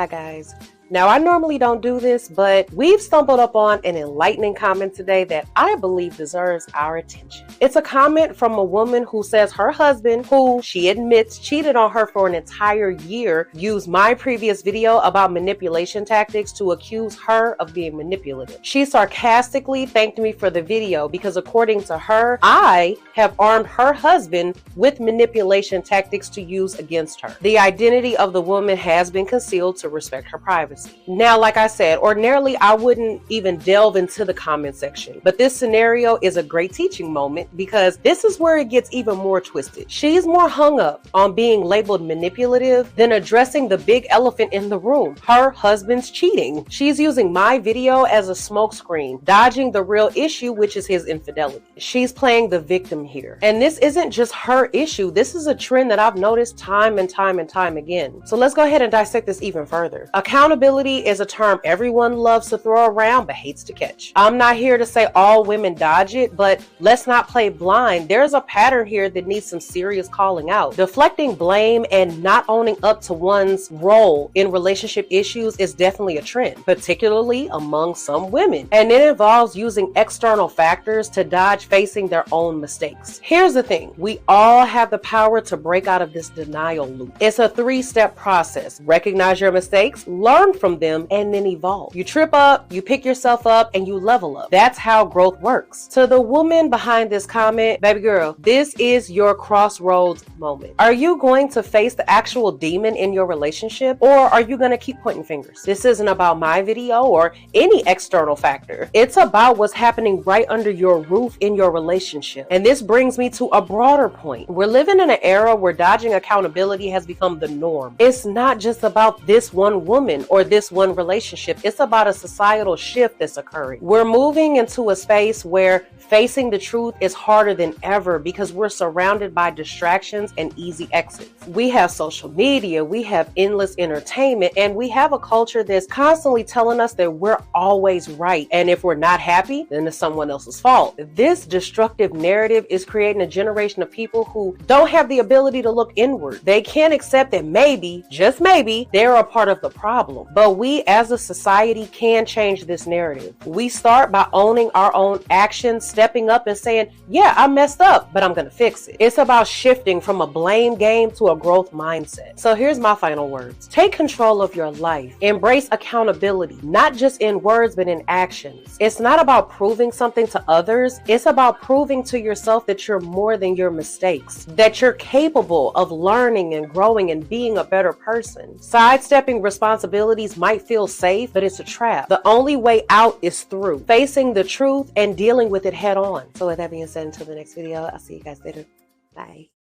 Hi guys. Now I normally don't do this, but we've stumbled upon an enlightening comment today that I believe deserves our attention. It's a comment from a woman who says her husband, who she admits cheated on her for an entire year, used my previous video about manipulation tactics to accuse her of being manipulative. She sarcastically thanked me for the video because according to her, I have armed her husband with manipulation tactics to use against her. The identity of the woman has been concealed to respect her privacy. Now, like I said, ordinarily I wouldn't even delve into the comment section, but this scenario is a great teaching moment because this is where it gets even more twisted. She's more hung up on being labeled manipulative than addressing the big elephant in the room, her husband's cheating. She's using my video as a smokescreen, dodging the real issue, which is his infidelity. She's playing the victim here. And this isn't just her issue. This is a trend that I've noticed time and time again. So let's go ahead and dissect this even further. Accountability is a term everyone loves to throw around but hates to catch. I'm not here to say all women dodge it, but let's not play blind. There's a pattern here that needs some serious calling out. Deflecting blame and not owning up to one's role in relationship issues is definitely a trend, particularly among some women. And it involves using external factors to dodge facing their own mistakes. Here's the thing. We all have the power to break out of this denial loop. It's a 3-step process. Recognize your mistakes, learn from them, and then evolve. You trip up, you pick yourself up, and you level up. That's how growth works. To the woman behind this comment, baby girl, this is your crossroads moment. Are you going to face the actual demon in your relationship, or are you going to keep pointing fingers? This isn't about my video or any external factor. It's about what's happening right under your roof in your relationship. And this brings me to a broader point. We're living in an era where dodging accountability has become the norm. It's not just about this one woman or this one relationship. It's about a societal shift that's occurring. We're moving into a space where facing the truth is harder than ever because we're surrounded by distractions and easy exits. We have social media, we have endless entertainment, and we have a culture that's constantly telling us that we're always right. And if we're not happy, then it's someone else's fault. This destructive narrative is creating a generation of people who don't have the ability to look inward. They can't accept that maybe, just maybe, they're a part of the problem. But we as a society can change this narrative. We start by owning our own actions, stepping up and saying, yeah, I messed up, but I'm going to fix it. It's about shifting from a blame game to a growth mindset. So here's my final words. Take control of your life. Embrace accountability, not just in words, but in actions. It's not about proving something to others. It's about proving to yourself that you're more than your mistakes, that you're capable of learning and growing and being a better person. Sidestepping responsibilities might feel safe, but it's a trap. The only way out is through facing the truth and dealing with it head on. So with that being said, until the next video, I'll see you guys later. Bye.